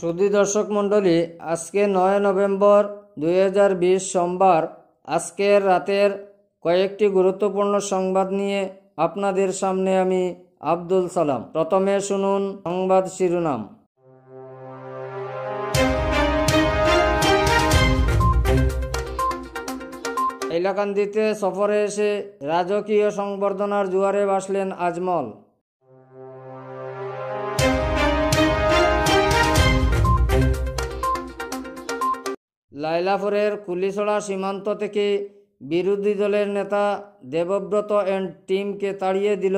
সুধী দর্শক মণ্ডলী, আজকে 9 নভেম্বর 2020 সোমবার। আজকের রাতের কয়েকটি গুরুত্বপূর্ণ সংবাদ নিয়ে আপনাদের সামনে আমি আব্দুল সালাম। প্রথমে শুনুন সংবাদ শিরোনাম। হাইলাকান্দিতে সফরে এসে রাজকীয় সংবর্ধনার জোয়ারে ভাসলেন আজমল। লাইলাপুরের কুলিছড়া সীমান্ত থেকে বিরোধী দলের নেতা দেবব্রত এন্ড টিমকে তাড়িয়ে দিল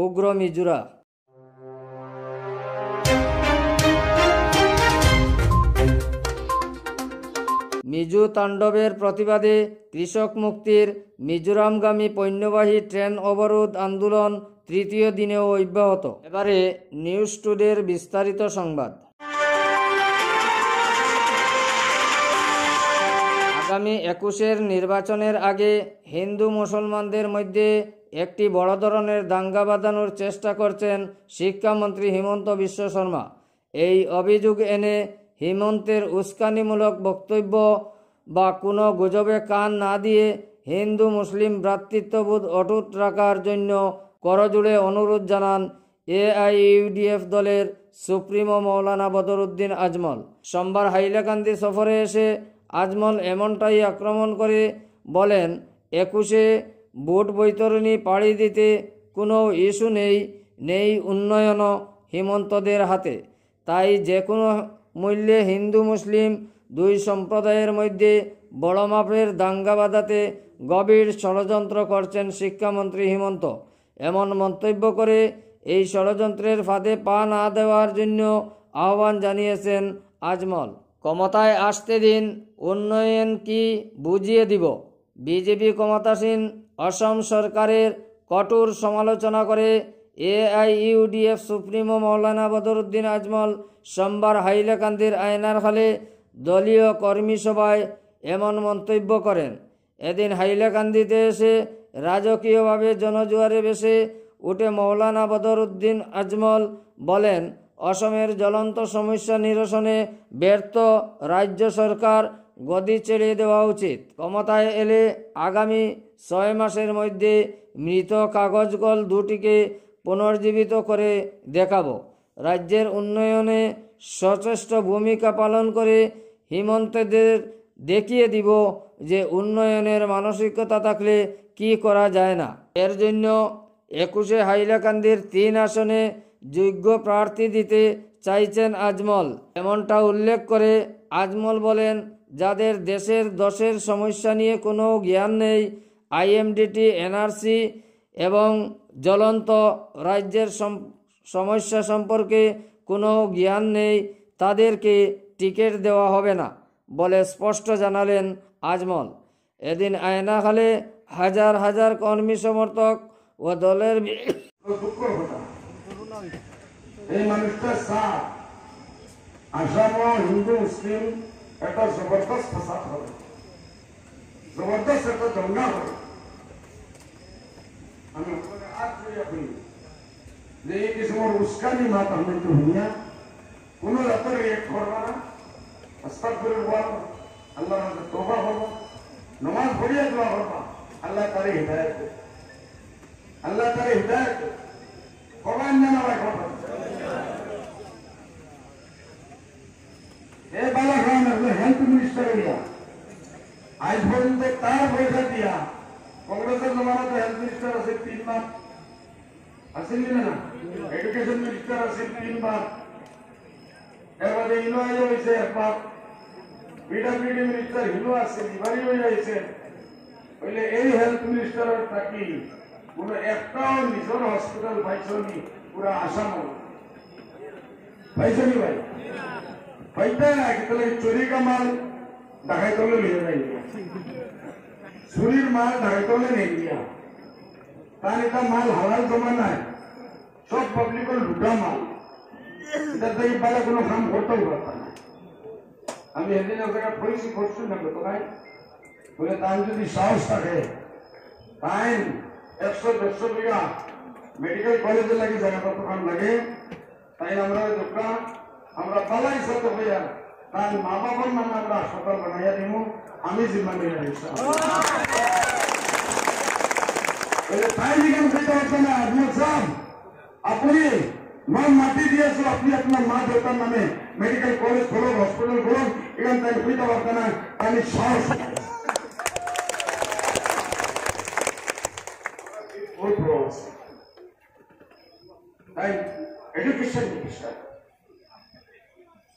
উগ্র মিজোরা। মিজো তাণ্ডবের প্রতিবাদে কৃষক মুক্তির মিজোরামগামী পণ্যবাহী ট্রেন অবরোধ আন্দোলন তৃতীয় দিনেও অব্যাহত। এবারে নিউজ টুডের বিস্তারিত সংবাদ। আগামী 21-এর নির্বাচনের আগে হিন্দু মুসলমানদের মধ্যে একটি বড় ধরনের দাঙ্গা বাঁধানোর চেষ্টা করছেন শিক্ষামন্ত্রী হিমন্ত বিশ্ব শর্মা। এই অভিযোগ এনে হিমন্তের উস্কানিমূলক বক্তব্য বা কোনো গুজবে কান না দিয়ে হিন্দু মুসলিম ভ্রাতৃত্ববোধ অটুট রাখার জন্য করজোড়ে অনুরোধ জানান AIUDF দলের সুপ্রিমো মৌলানা বদরুদ্দিন আজমল। সোমবার হাইলাকান্দি সফরে এসে আজমল এমনটাই আক্রমণ করে বলেন, 21-এ ভোট বৈতরণী পাড়ি দিতে কোনো ইস্যু নেই উন্নয়ন হিমন্তদের হাতে। তাই যে কোনো মূল্যে হিন্দু মুসলিম দুই সম্প্রদায়ের মধ্যে বড় মাপের দাঙ্গা বাঁধাতে গভীর ষড়যন্ত্র করছেন শিক্ষামন্ত্রী হিমন্ত। এমন মন্তব্য করে এই ষড়যন্ত্রের ফাঁদে পা না দেওয়ার জন্য আহ্বান জানিয়েছেন আজমল। ক্ষমতায় আসতে দিন, উন্নয়ন কি বুঝিয়ে দিব। বিজেপি ক্ষমতাসীন অসম সরকারের কঠোর সমালোচনা করে AIUDF সুপ্রিমো মৌলানা বদরুদ্দিন আজমল সোমবার হাইলাকান্দির আয়নারখালে দলীয় কর্মী সভায় এমন মন্তব্য করেন। এদিন হাইলাকান্দিতে এসে রাজকীয়ভাবে জনজোয়ারে ভেসে উঠে মৌলানা বদরুদ্দিন আজমল বলেন, অসমের জ্বলন্ত সমস্যা নিরসনে ব্যর্থ রাজ্য সরকার গদি ছেড়ে দেওয়া উচিত। ক্ষমতায় এলে আগামী 6 মাসের মধ্যে মৃত কাগজকল দুটিকে পুনর্জীবিত করে দেখাবো। রাজ্যের উন্নয়নে সচেষ্ট ভূমিকা পালন করে হিমন্তদের দেখিয়ে দিব যে উন্নয়নের মানসিকতা থাকলে কি করা যায় না। এর জন্য 21-এ হাইলাকান্দির 3 আসনে যোগ্য প্রার্থী দিতে চাইছেন আজমল। এমনটা উল্লেখ করে আজমল বলেন, যাদের দেশের দশের সমস্যা নিয়ে কোনো জ্ঞান নেই, IMDT NRC এবং জ্বলন্ত রাজ্যের সমস্যা সম্পর্কে কোনো জ্ঞান নেই, তাদেরকে টিকিট দেওয়া হবে না বলে স্পষ্ট জানালেন আজমল। এদিন আয়নাখালে হাজার হাজার কর্মী সমর্থক ও দলের এই মানুষটার সাথ আসাম হিন্দু মুসলিম একটা জবরদস্ত ফাসাদ হবে, জবরদস্ত একটা দঙ্গা হবে। আমি আজ করি যে এই কিসমর উস্কানি মাত আমি তো হুইয়া কোনো রাতের রিয়েক্ট করবা না, আস্তাগফিরুল্লাহ, আল্লাহর কাছে তওবা করবা, নামাজ পড়িয়া দোয়া করবা, আল্লাহ তারে হিদায়াত দেবে, আল্লাহ তারে হিদায়াত দেবে। কমান জানা ভাই কথা এই বালাখান হেলথ মিনিস্টার এরিয়া আজ পর্যন্ত তার পয়সা দিয়া কংগ্রেসের জমানাতে হেলথ মিনিস্টার আছে 3 বার, আসেন না? এডুকেশন মিনিস্টার আছে 3 বার, এবারে ইনো হয়েছে একবার, PWD মিনিস্টার হিনো আছে দিবারি হয়ে যাইছে। বলে এই হেলথ মিনিস্টারের থাকি কোনো একটাও নিজের হসপিটাল পাইছনি পুরা আসাম পাইছনি ভাই পাইতে না। তাহলে চুরি কা মাল ঢাকায় তলে লিয়ে যাই, চুরির মাল ঢাকায় তলে নিয়ে গিয়া তার এটা মাল হালাল জমা নাই, সব পাবলিকের লুটা মাল, এটার থেকে পালে কোনো কাম করতেও পারতাম না। আমি এদিন জায়গায় পড়েছি করছি না তো ভাই, বলে তার যদি সাহস থাকে তাই 100-150 বিঘা মেডিকেল কলেজে লাগে জায়গা কতক্ষণ লাগে, তাই আমরা দোকান আমরা বালাই সাথে হইয়া তার মা বাবার নামে আমরা হাসপাতাল বানাইয়া দিব আমি জিম্মা নিয়ে নিচ্ছি তাই দিকে খেতে হচ্ছে না সাহেব আপনি মা মাটি দিয়েছো আপনি আপনার মা দেবতার নামে মেডিকেল কলেজ খুলুন হসপিটাল খুলুন এখান থেকে বুঝতে পারবে না আমি সাহস তাই এডুকেশন বিষয়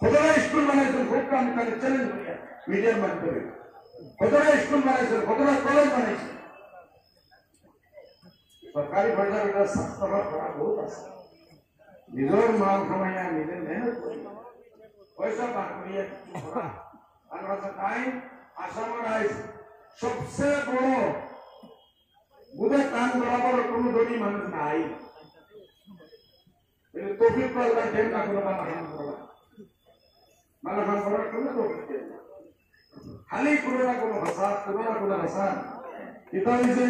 কতটা স্কুল বানাইছেন খুব আমি তাহলে চ্যালেঞ্জ করি মিডিয়ার মাধ্যমে কতটা স্কুল বানাইছেন কতটা কলেজ বানাইছেন সরকারি পর্যায়ে স্বাস্থ্য করা বহুত আছে নিজের মাল কামাইয়া নিজে মেহনত করি পয়সা বার করিয়া আমরা তাই আসামের আইস সবচেয়ে বড় বুধে কান বরাবর কোনো ধনী মানুষ নাই তৌফিক পাল্লা দেন না কোনো মালাখান করার কোনো তৌফিক দেন না খালি কোনো না কোনো ভাষা এটা হয়েছে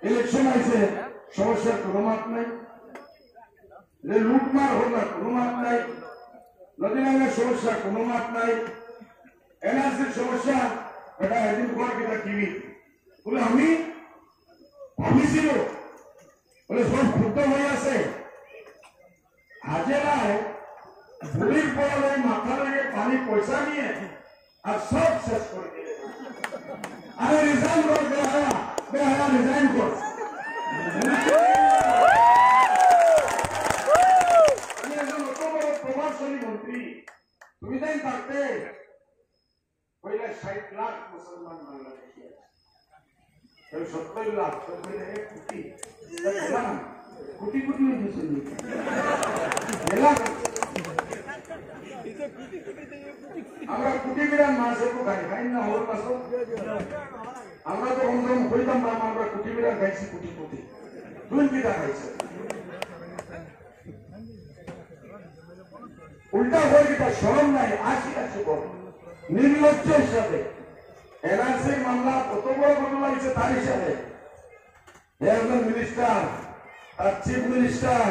ইলেকশন আছে সমস্যার কোনো মাপ নাই লুটমার হোক না কোনো মাপ নাই নদী নামের সমস্যা কোনো মাপ নাই এনআরসির সমস্যা এটা একদিন পর কিনা টিভি বলে আমি ভাবিছিল বলে সব ক্ষুদ্র হয়ে আছে হাজেরায় গুলির পরে মাথা লেগে পানি পয়সা নিয়ে আর সব শেষ করে দিয়ে আরে রিজাইন কর বেহায়া রিজাইন কর আমি একজন অত বড় প্রভাবশালী মন্ত্রী তুমি তাই থাকতে পয়লা 60 লাখ মুসলমান বাংলাদেশি আছে 70 লাখ কোটি কোটি কোটি আমরা কোটি বিরান মাছ খাই না ওর মাছ আমরা তো অন্তরম হইতাম না আমরা কোটি বিরান খাইছি কোটি কোটি দুই বিঘা খাইছে উল্টা হয়ে গেটা সরম নাই আসি নির্লজ্জের সাথে এনআরসির মামলা কত বড় ঘটনা হয়েছে তার হিসাবে একজন মিনিস্টার আর চিফ মিনিস্টার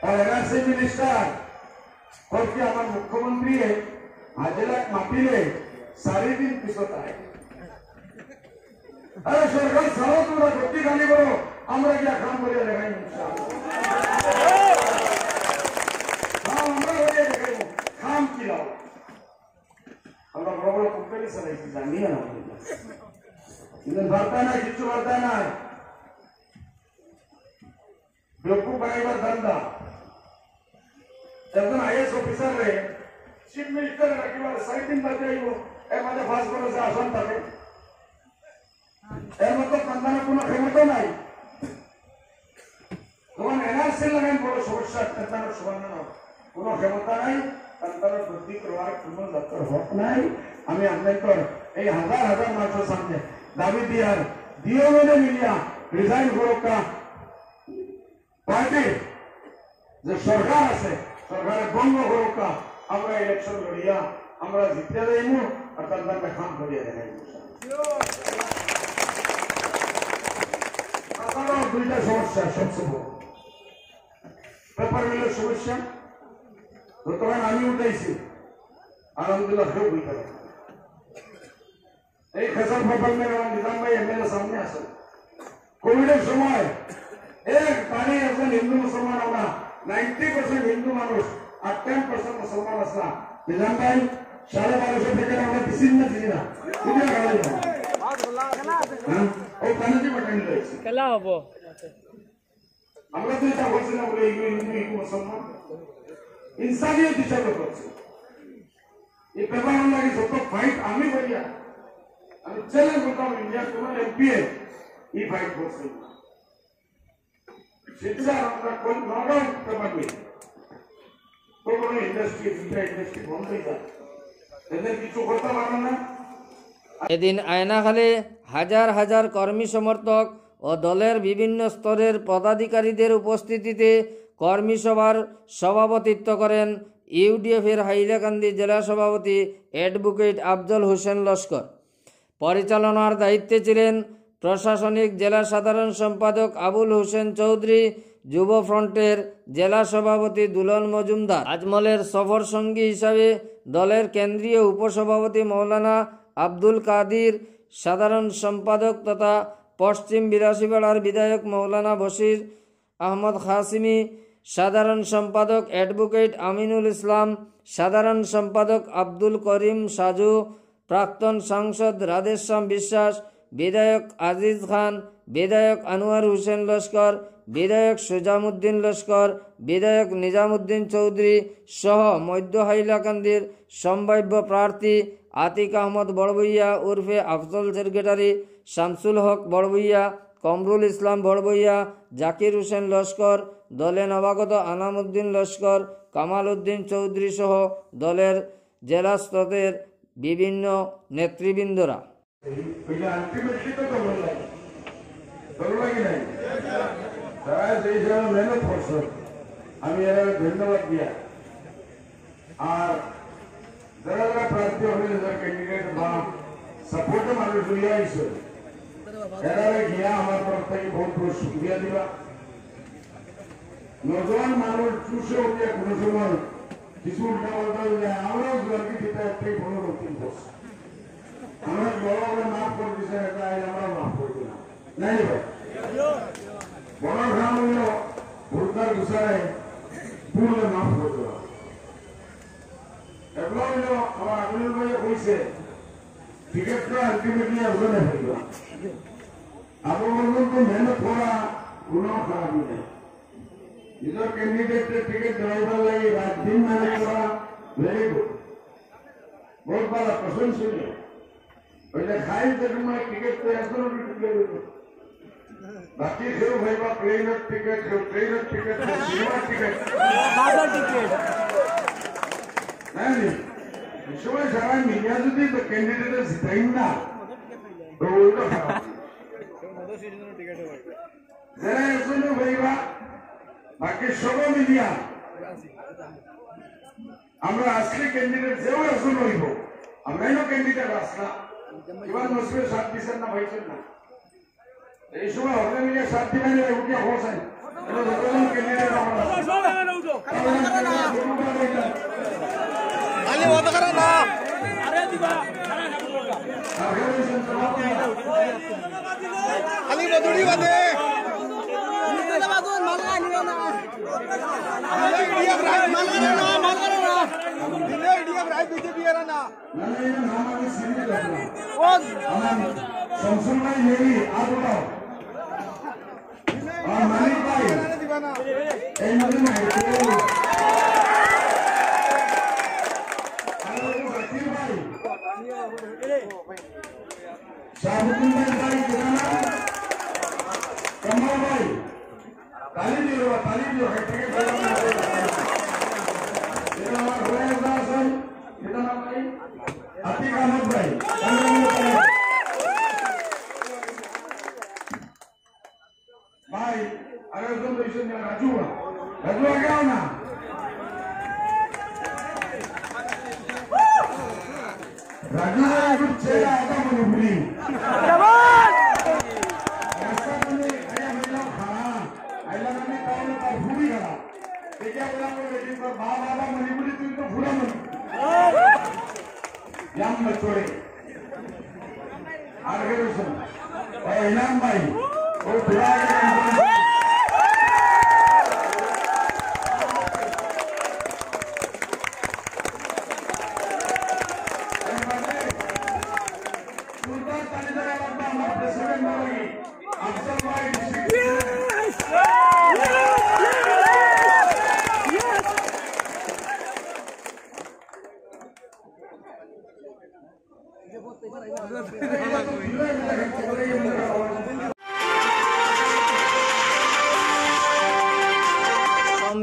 আর এনআরসি মিনিস্টার করতে আমার মুখ্যমন্ত্রী হাজেলাক মাপিলে 4 দিন পিছত আয় আরে সরকার ছাড়াও তোমরা গতি খালি করো আমরা গিয়া কাম করিয়া দেখাই আমরা করিয়া দেখাইব কাম কি লাভ আমরা বড় বড় কোম্পানি চালাইছি জানি না কিন্তু বার্তা নাই কিছু বার্তা নাই বেকু বানাইবার ধান্দা একজন আইএস অফিসার রে চিফ মিনিস্টার রাখিবার 4 দিন বাদে আইব এর মাঝে ফাঁস করে যে আসন থাকে এর মতো সন্তানের কোনো ক্ষমতা নাই তখন এনআরসি লাগান বড় সমস্যা সন্তানের সমাধান কোনো ক্ষমতা নাই সন্তানের বুদ্ধি করবার কোনো দপ্তর হক নাই আমি আপনাদের এই হাজার হাজার মানুষের সামনে দাবি দিয়ার দিও মেনে মিলিয়া রিজাইন করোকা পার্টি যে সরকার আছে সরকারের বন্ধ করোকা আমরা ইলেকশন লড়িয়া আমরা জিতে দেবো আর তার খাম করিয়া দেখাই দুইটা সমস্যা সবচেয়ে বড় পেপার মিলের সমস্যা তখন আমি উঠাইছি আলহামদুলিল্লাহ কেউ বুঝতে পারে এই ফেসাল পেপার মিল আমার নিজাম ভাই এমএলএ সামনে আসে কোভিডের সময় এক বাড়ি একজন হিন্দু মুসলমান আমরা 90% হিন্দু মানুষ আর 10% মুসলমান আসলাম নিজাম ভাই 1250 থেকে আমরা বিচ্ছিন্ন ছিলি না খুবই গাড়ি ও কানাজি বাটানি রয়েছে খেলা হবো আমরা তো এটা বলছি না বলে এগুলো হিন্দু এগুলো মুসলমান ইনসানিয়ত হিসাবে করছে এই পেপার লাগে যত ফাইট আমি করিয়া আমি চ্যালেঞ্জ করতাম ইন্ডিয়ার কোন এমপি এই ফাইট করছে শিক্ষা আমরা কোন নগর পেপার নেই তো কোনো ইন্ডাস্ট্রি বন্ধ হয়ে যায় এদের কিছু করতে পারবে না এদিন আয়নাখালে হাজার হাজার কর্মী সমর্থক ও দলের বিভিন্ন স্তরের পদাধিকারীদের উপস্থিতিতে কর্মী সভার সভাপতিত্ব করেন ইউডিএফের হাইলাকান্দি জেলা সভাপতি অ্যাডভোকেট আফজল হোসেন লস্কর। পরিচালনার দায়িত্বে ছিলেন প্রশাসনিক জেলা সাধারণ সম্পাদক আবুল হোসেন চৌধুরী, যুব ফ্রন্টের জেলা সভাপতি দুলন মজুমদার। আজমলের সফর সঙ্গী হিসাবে দলের কেন্দ্রীয় উপসভাপতি মৌলানা আব্দুল কাদির, সাধারণ সম্পাদক তথা পশ্চিম বিলাসীপাড়ার বিধায়ক মৌলানা বশির আহমদ খাসিমি, সাধারণ সম্পাদক অ্যাডভোকেট আমিনুল ইসলাম, সাধারণ সম্পাদক আব্দুল করিম সাজু, প্রাক্তন সাংসদ রাধেশ্যাম বিশ্বাস, বিধায়ক আজিজ খান, বিধায়ক আনোয়ার হোসেন লস্কর, বিধায়ক সুজামুদ্দিন লস্কর, বিধায়ক নিজামুদ্দিন চৌধুরী সহ মধ্য হাইলাকান্দির সম্ভাব্য প্রার্থী আতিক আহমদ বড়বইয়া উর্ফে আফজল সেক্রেটারি, শামসুল হক বড়বইয়া, কমরুল ইসলাম বড়বইয়া, জাকির হোসেন লস্কর, দলে নবাগত আনামুদ্দিন লস্কর, কামাল উদ্দিন চৌধুরী সহ দলের জেলা স্তরের বিভিন্ন নেতৃবৃন্দরা। আমি এরা ধন্যবাদ দিয়া আর যারা যারা প্রার্থী হবে ক্যান্ডিডেট বা সাপোর্টে মানুষ হইয়া আইসো এরা গিয়া আমার তরফ থেকে বহুত বহুত সুবিধা দিবা। নজওয়ান মানুষ চুষে উঠিয়া কোন সময় কিছু উল্টা পাল্টা হইলে আমরাও জোয়ারকে দিতে একটাই কোনো রকম করছি। আমরা বড় বড় মাফ করে দিচ্ছেন, এটা আমরাও মাফ করে দিলাম নাই ভাই। বড় গ্রাম হইল ভোটার ঘুষায় পুরো মাফ করে দেওয়া। এগুলো হইল আমার আগুনের ভাইয়া কইছে টিকিটটা আলটিমেটলি ওখানে হইল। আপনার তো মেহনত করা কোনো খারাপ নেই। নিজের ক্যান্ডিডেটের টিকিট ড্রাইভার লাগে রাত দিন মেহনত করা ভেরি গুড, বহুত ভালো প্রশংসনীয়। ওইটা খাই দেখুন টিকিট তো এখনো বাকি কেউ ভাইবা প্লেনের টিকিট, কেউ ট্রেনের টিকিট, কেউ সিনেমার টিকিট, এই সময় সারা মিডিয়া যদি ক্যান্ডিডেটের জিতাই না তো ওইটা খারাপ। যারা এখনো ভাইবা বাকি সব মিডিয়া আমরা আসলে ক্যান্ডিডেট যেও এখন হইব, আমরাই ক্যান্ডিডেট আসলা এবার নসিবের সাথ দিচ্ছেন না ভাইছেন না। এই সময় হবে মিলিয়ে সাত দিন উঠিয়া হোসেন ক্যান্ডিডেট भाई अगर तुम राजू राजू आ गया ना राजू कुछ चेहरा आता मुझे भूली रास्ता में आया मिला खाना आइला मैंने कॉल पर भूली गया देखिए बोला को वेटिंग पर बाबा मणिपुरी तुम तो भूला मत यम मत छोड़े आगे सुन और इनाम भाई वो बुरा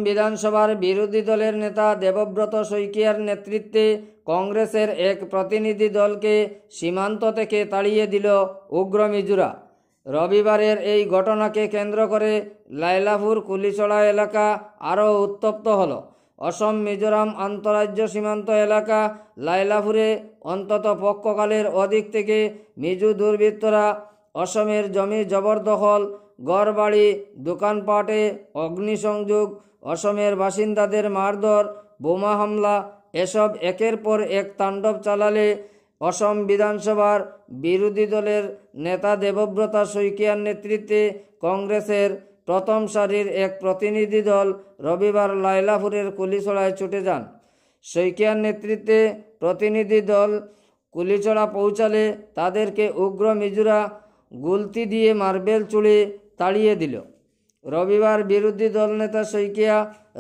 বিধানসভার বিরোধী দলের নেতা দেবব্রত শইকিয়ার নেতৃত্বে কংগ্রেসের এক প্রতিনিধি দলকে সীমান্ত থেকে তাড়িয়ে দিল উগ্র মিজোরা। রবিবারের এই ঘটনাকে কেন্দ্র করে লাইলাপুর কুলিচড়া এলাকা আরও উত্তপ্ত হল। অসম মিজোরাম আন্তঃরাজ্য সীমান্ত এলাকা লাইলাপুরে অন্তত পক্ষকালের অধিক থেকে মিজো দুর্বৃত্তরা অসমের জমি জবরদখল, ঘরবাড়ি দোকানপাটে অগ্নিসংযোগ, অসমের বাসিন্দাদের মারধর, বোমা হামলা এসব একের পর এক তাণ্ডব চালালে অসম বিধানসভার বিরোধী দলের নেতা দেবব্রত শইকীয়ার নেতৃত্বে কংগ্রেসের প্রথম সারির এক প্রতিনিধি দল রবিবার লাইলাপুরের কুলিছড়ায় ছুটে যান। শইকীয়ার নেতৃত্বে প্রতিনিধি দল কুলিছড়া পৌঁছালে তাদেরকে উগ্র মিজুরা গুলতি দিয়ে মার্বেল ছুড়ে তাড়িয়ে দিল। রবিবার বিরোধী দলনেতা শইকীয়া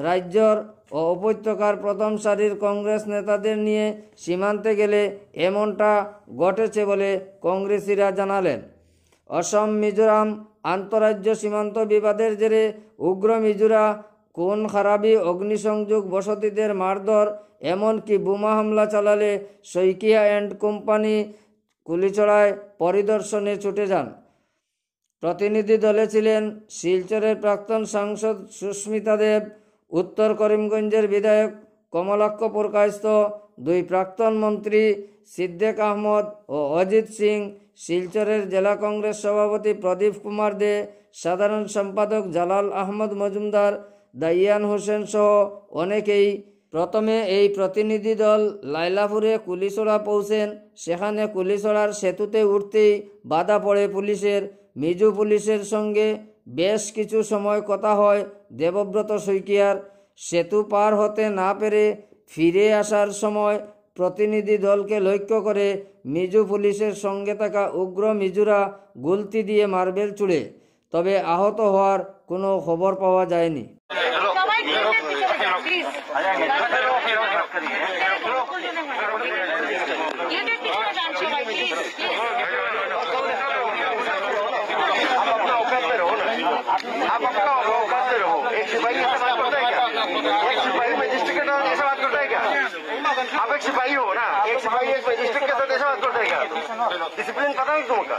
রাজ্যর ও উপত্যকার প্রথম সারির কংগ্রেস নেতাদের নিয়ে সীমান্তে গেলে এমনটা ঘটেছে বলে কংগ্রেসীরা জানালেন। অসম মিজোরাম আন্তঃরাজ্য সীমান্ত বিবাদের জেরে উগ্র মিজোরা খুন খারাপি, অগ্নিসংযোগ, বসতিদের মারধর এমনকি বোমা হামলা চালালে শইকীয়া অ্যান্ড কোম্পানি কুলিছড়ায় পরিদর্শনে ছুটে যান। প্রতিনিধি দলে ছিলেন শিলচরের প্রাক্তন সাংসদ সুস্মিতা দেব, উত্তর করিমগঞ্জের বিধায়ক কমলাক্ষ পুরকায়স্থ, দুই প্রাক্তন মন্ত্রী সিদ্দিক আহমদ ও অজিত সিং, শিলচরের জেলা কংগ্রেস সভাপতি প্রদীপ কুমার দে, সাধারণ সম্পাদক জালাল আহমদ মজুমদার, দাইয়ান হোসেন সহ অনেকেই। প্রথমে এই প্রতিনিধি দল লাইলাপুরে কুলিছড়া পৌঁছেন। সেখানে কুলিছড়ার সেতুতে উঠতেই বাধা পড়ে পুলিশের। মিজো পুলিশের সঙ্গে বেশ কিছু সময় কথা হয় দেবব্রত শইকীয়ার। সেতু পার হতে না পেরে ফিরে আসার সময় প্রতিনিধি দলকে লক্ষ্য করে মিজো পুলিশের সঙ্গে থাকা উগ্র মিজোরা গুলতি দিয়ে মার্বেল ছুড়ে, তবে আহত হওয়ার কোনো খবর পাওয়া যায়নি। आप अपना औकात रहो, एक सिपाही ऐसे बात करता है क्या? एक सिपाही मजिस्ट्रेट के साथ ऐसे बात करता है क्या? आप एक सिपाही हो ना, एक सिपाही एक मजिस्ट्रेट के साथ ऐसे बात करता है क्या? डिसिप्लिन पता है तुमका?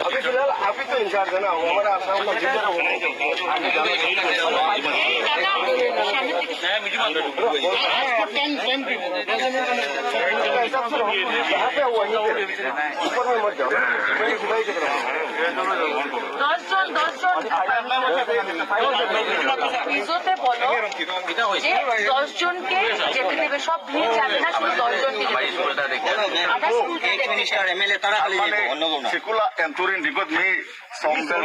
अभी फिलहाल आप ही तो इंचार्ज है ना, हमारा आसाम का जिला ऊपर में मत जाओ, ইজোতে বলো যে 10 জনকে যেতে দেবে, সব ভিড় যাবে না, শুধু 10 জনকে মিনিস্টার এমএলএ তারা খালি যেতে অন্য কোনো সিকুলা এন্টুরিন রিগত মি সম্পেল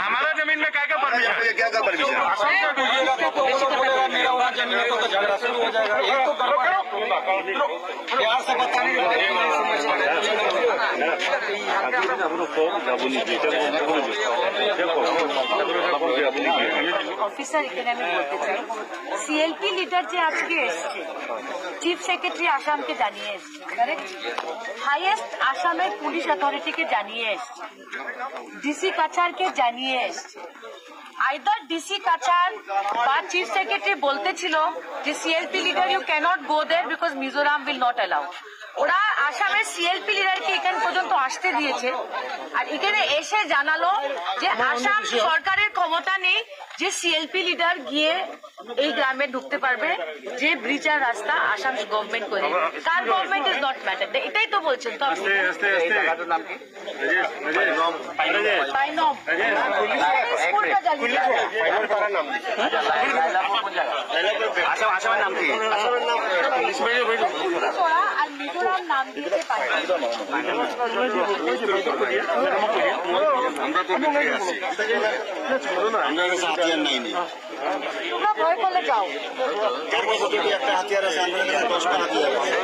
हमारा जमीन में क्या परमिशन, क्या परमिशन? मेरा जमीन तो झगड़ा शुरू हो जाएगा। ये तो करो प्यार से बताने অফিসার এখানে আমি বলতে চাই, সিএলপি লিডার যে আজকে এসছে, চিফ সেক্রেটারি আসামকে জানিয়ে এসছে, হাইয়েস্ট আসামের পুলিশ অথরিটিকে জানিয়ে এসছে, ডিসি কাছারকে জানিয়ে এসছে। আইদার ডিসি কাছার বা চিফ সেক্রেটারি বলতেছিল যে CLP leader you can't go there because Mizoram will not allow. ওরা আসামের সিএলপি লিডারকে এখান পর্যন্ত আসতে দিয়েছে, আর এখানে এসে জানালো যে আসাম সরকারের ক্ষমতা নেই যে সিএলপি লিডার গিয়ে এই গ্রামে ঢুকতে পারবে, যে ব্রিজের রাস্তা আসাম গভর্নমেন্ট করে, কার গভর্নমেন্ট ইজ নট ম্যাটার। এটাই তো বলছেন। তো আর মিজোরাম নাম দিতে পারে। তোমরা ভয় করলে যাও, একটা হাতিয়ার আছে, 10টা হাতিয়ার আছে।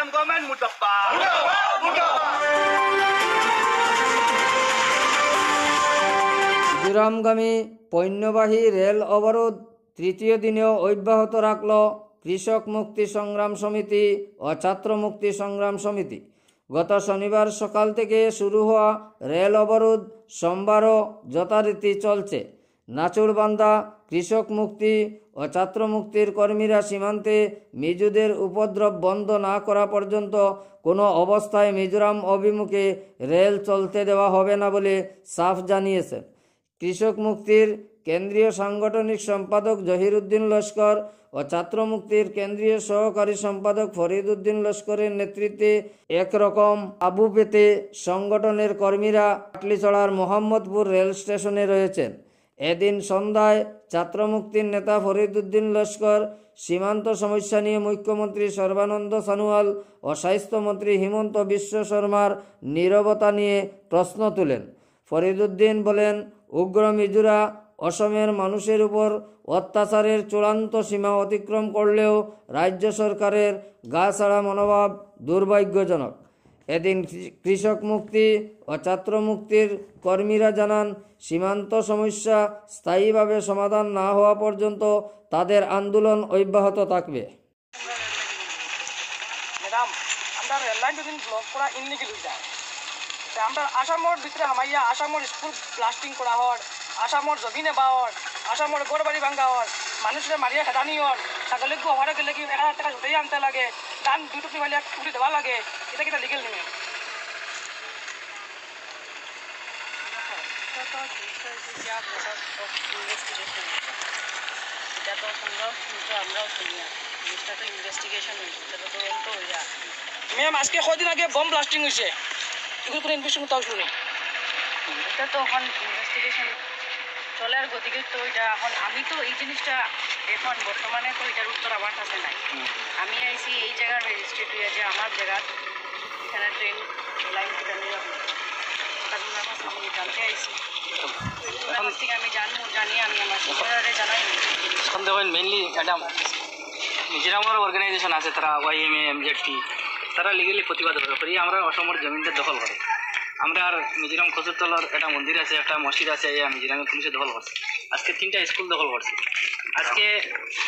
CPM government মুর্দাবাদ। মিজোরামগামী পণ্যবাহী রেল অবরোধ তৃতীয় দিনেও অব্যাহত রাখল কৃষক মুক্তি সংগ্রাম সমিতি ও ছাত্র মুক্তি সংগ্রাম সমিতি। গত শনিবার সকাল থেকে শুরু হওয়া রেল অবরোধ সোমবারও যথারীতি চলছে। নাচুরবান্ধা কৃষক মুক্তি ও ছাত্র মুক্তির কর্মীরা সীমান্তে মিজোদের উপদ্রব বন্ধ না করা পর্যন্ত কোনো অবস্থায় মিজোরাম অভিমুখে রেল চলতে দেওয়া হবে না বলে সাফ জানিয়েছেন। কৃষক মুক্তির কেন্দ্রীয় সাংগঠনিক সম্পাদক জহির উদ্দিন লস্কর ও ছাত্র মুক্তির কেন্দ্রীয় সহকারী সম্পাদক ফরিদ উদ্দিন লস্করের নেতৃত্বে একরকম আবু পেতে সংগঠনের কর্মীরা পাটলিছড়ার মোহাম্মদপুর রেল স্টেশনে রয়েছেন। এদিন সন্ধ্যায় ছাত্র মুক্তির নেতা ফরিদ উদ্দিন লস্কর সীমান্ত সমস্যা নিয়ে মুখ্যমন্ত্রী সর্বানন্দ সোনোয়াল ও স্বাস্থ্যমন্ত্রী হিমন্ত বিশ্ব শর্মার নীরবতা নিয়ে প্রশ্ন তুলেন। ফরিদ উদ্দিন বলেন, উগ্র মিজোরা অসমের মানুষের উপর অত্যাচারের চূড়ান্ত সীমা অতিক্রম করলেও রাজ্য সরকারের গা ছাড়া মনোভাব দুর্ভাগ্যজনক। এদিন কৃষক মুক্তি ও ছাত্র মুক্তির কর্মীরা জানান, সীমান্ত সমস্যা স্থায়ীভাবে সমাধান না হওয়া পর্যন্ত তাদের আন্দোলন অব্যাহত থাকবে। ম্যাডাম, আমরা রেল লাইন যদি ব্লক করা ইনলিগেল হয়ে যায়, আমরা আসামর ভিতরে হামাইয়া আসামর স্কুল ব্লাস্টিং করা হর, আসামর জমিনে বাওয়ার, আসামর গড় বাড়ি ভাঙ্গা হর, মানুষের মারিয়া খেদানি হর, ছাগলের গোহারে গেলে কি 1000 টাকা উঠেই আনতে লাগে, ধান 2 টুকরি ফাইলে উঠে দেওয়া লাগে, এটা কিনা লিগেল নেই। এটা তো তোমরাও শুনছো, আমরাও শুনি না। জিনিসটা তো ইনভেস্টিগেশন হয়েছে, এটা তো তদন্ত হয়ে যায়। ম্যাম, আজকে কদিন আগে বম ব্লাস্টিং হয়েছে, এগুলো কোনো ইনভেস্টিগেশন তাও শুনি। এটা তো এখন ইনভেস্টিগেশন চলার গতিকে তো এটা এখন আমি তো এই জিনিসটা এখন বর্তমানে তো এটার উত্তর আমার কাছে নাই। আমি আইছি এই জায়গার রেজিস্ট্রেট হয়ে যে আমার জায়গার এখানে ট্রেন লাইন থেকে নিয়ে যাবো, আমি জানতে আইছি। আমি জানি আমি আমার সিনিয়রে জানাই দেখেন মেইনলি ম্যাডাম মিজোরামের অর্গানাইজেশন আছে, তারা ওয়াইএমএ এমজেডপি, তারা লিগেলি প্রতিবাদ করে আমরা অসমের জমিনটা দখল করে। আমরা আর মিজোরাম খজুরতলার একটা মন্দির আছে, একটা মসজিদ আছে, মিজোরামের পুলিশে দখল করছে। আজকে 3টা স্কুল দখল করছে। আজকে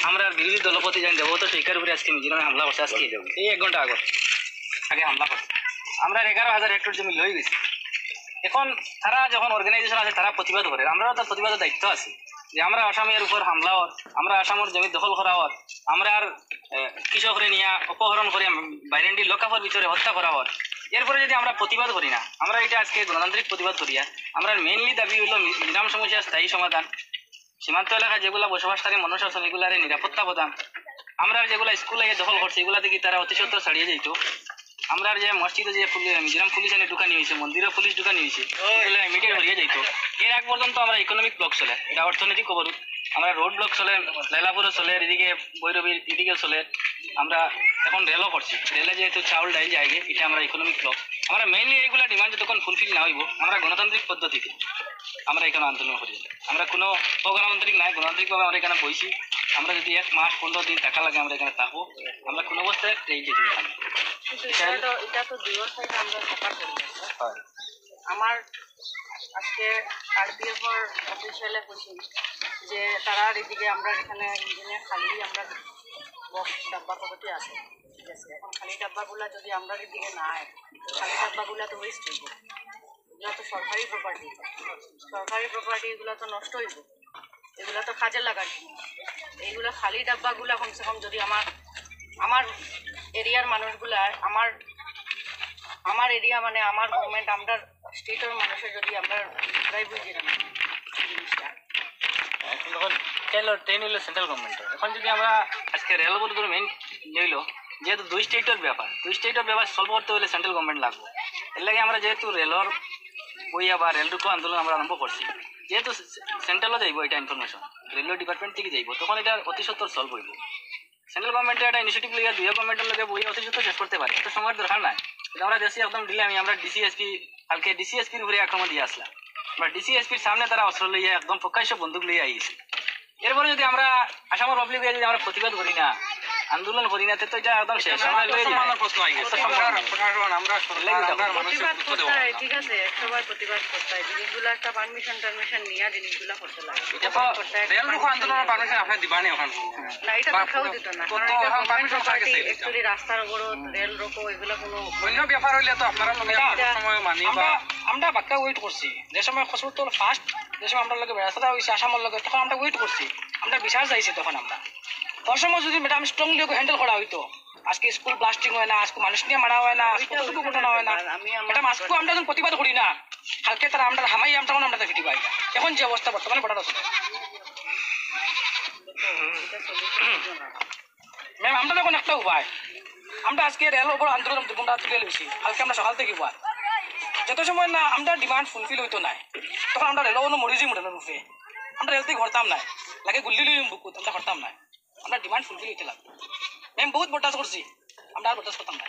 আমরা বিরোধী দলপতি জানি দেবো তো সেইকার উপরে আজকে মিজোরামে হামলা করছে। আজকে এই 1 ঘন্টা আগে হামলা করছে। আমরা 11,000 হেক্টর জমি লই গেছি। এখন তারা যখন অর্গানাইজেশন আছে তারা প্রতিবাদ করে, আমরাও তার প্রতিবাদের দায়িত্ব আছে যে আমরা আসামের উপর হামলা হওয়ার, আমরা আসামের জমি দখল করা হওয়ার, আমরা আর কৃষকরে নিয়ে অপহরণ করে বাইরেন্ডি লোকাফের ভিতরে হত্যা করা হওয়ার, এরপরে যদি আমরা প্রতিবাদ করি না, আমরা এটা আজকে গণতান্ত্রিক প্রতিবাদ করিয়া আমরা মেইনলি দাবি হইল মিজোরাম সমস্যার স্থায়ী সমাধান, সীমান্ত এলাকায় যেগুলা বসবাসকারী মানুষ আছেন এগুলার নিরাপত্তা প্রদান, আমরা যেগুলা স্কুলে দখল করছি এগুলা থেকে তারা অতি সত্ত্বর ছাড়িয়ে যেত, আমরা যে মসজিদে যে মিজোরাম পুলিশ এনে ঢুকানি হয়েছে, মন্দিরে পুলিশ ঢুকানি হয়েছে, এগুলো ইমিডিয়েট হরিয়ে যেত। এর আগ পর্যন্ত আমরা ইকোনমিক ব্লক চলে, এটা অর্থনৈতিক অবরোধ, আমরা রোড ব্লক চলে, লাইলাপুরও চলে, এদিকে বৈরবীর এদিকে চলে, আমরা এখন রেলও করছি, রেলে যেহেতু চাউল ডাইল যায়গে, এটা আমরা ইকোনমিক ব্লক। আমরা মেইনলি এইগুলা ডিমান্ড যতক্ষণ ফুলফিল না হইব আমরা গণতান্ত্রিক পদ্ধতিতে আমরা এখানে আন্দোলন করি। আমরা কোনো অগণতান্ত্রিক নাই, গণতান্ত্রিকভাবে আমরা এখানে বইছি। আমরা যদি 1 মাস 15 দিন টাকা লাগে আমরা এখানে থাকবো, আমরা কোনো অবস্থায় এই যেতে পারি। এটা তো দুইয়ের সাইডে আমরা সাপোর্ট করি। আমার আজকে আরপিএফ এর অফিসিয়ালে বলছি যে তারা এদিকে আমরা এখানে ইঞ্জিনে খালি আমরা বক্স ডাব্বা প্রপার্টি আছে, ঠিক আছে। এখন খালি ডাব্বাগুলা যদি আমরা এদিকে না আয়, খালি ডাব্বাগুলা তো ওয়েস্ট হইব, এগুলো তো সরকারি প্রপার্টি, সরকারি প্রপার্টি এগুলো তো নষ্ট হইব, এগুলো তো কাজে লাগার জিনিস। এইগুলো খালি ডাব্বাগুলা কমসে কম যদি আমার এরিয়ার মানুষগুলা আমার এরিয়া মানে আমার গভর্নমেন্ট আমরা স্টেটের মানুষের যদি আমরা ড্রাইভ হয়ে যেতাম জিনিসটা। এখন যখন ট্রেন হইলো সেন্ট্রাল গভর্নমেন্টের, এখন যদি আমরা আজকে রেল অবরোধের মেইন হইলো যেহেতু 2 স্টেটের ব্যাপার, 2 স্টেটের ব্যাপার সলভ করতে হলে সেন্ট্রাল গভর্নমেন্ট লাগবে। এর লাগে আমরা যেহেতু রেলর বইয়া বা রেল রুকো আন্দোলন আমরা আরম্ভ করছি, যেহেতু সেন্ট্রালও যাইব এটা ইনফরমেশন রেলওয়ে ডিপার্টমেন্ট থেকে যাইব, তখন এটা অতি সত্তর সলভ হইব। সেন্ট্রাল গভর্নমেন্টের একটা ইনিশিয়েটিভ লিয়ে 2 গভর্নমেন্টের লগে বইয়া অতি সত্তর শেষ করতে পারে, এত সময়ের দরকার নাই। আমরা দেশে একদম দিলে আমরা ডিসিএসপি কালকে ডিসিএসপির উপরে আক্রমণ দিয়ে আসলাম, বা ডিসিএসপির সামনে তারা অস্ত্র লইয়া একদম প্রকাশ্য বন্দুক লইয়া আইছে। এরপরে যদি আমরা আসামের পাবলিক যদি আমরা প্রতিবাদ করি না, আন্দোলন করি না তো এটা একদম শেষ প্রশ্ন প্রতিবাদ করতে হয়, ঠিক আছে, 100 বার প্রতিবাদ করতে হয়, জিনিসগুলো একটা পারমিশন টারমিশন নিয়ে জিনিসগুলো করতে লাগে। না, এটা কোথাও দিত না, কারণ এটা গভর্নমেন্ট প্রপার্টি, অ্যাকচুয়ালি রাস্তার অবরোধ, রেল রোকো এগুলো কোনো আমরা বাক্কা ওয়েট করছি। যে সময় খসরুল ফার্স্ট, যে সময় আমরা লগে ব্যবস্থা হয়েছে আসামের লগে, তখন আমরা ওয়েট করছি, আমরা বিচার চাইছি তখন আমরা। তোর সময় যদি ম্যাডাম স্ট্রংলি হ্যান্ডেল করা হইতো, আজকে স্কুল ব্লাস্টিং হয় না, আজকে মানুষ নিয়ে মারা হয় না, আজকে কতটুকু ঘটনা হয় না, ম্যাডাম আজকে আমরা যখন প্রতিবাদ করি না, কালকে তারা আমরা হামাই আমরা আমরা ফিটি পাই না। এখন যে অবস্থা বর্তমানে বড় আছে ম্যাম, আমরা যখন একটা উপায়, আমরা আজকে রেল ওপর আন্দোলন তোমরা তুলে লইছি, কালকে আমরা সকাল থেকে উপায় যত সময় না আমরা ডিমান্ড ফুলফিল হইতো না, তখন আমরা রেল কোনো মরিজি মডেলের রূপে আমরা রেল থেকে ঘরতাম না, লাগে গুল্লি লই বুকুত আমরা ঘরতাম না, আমরা ডিমান্ড ফুলফিল হইতে লাগবে। ম্যাম বহুত বরদাস্ত করছি, আমরা আর বরদাস্ত করতাম না।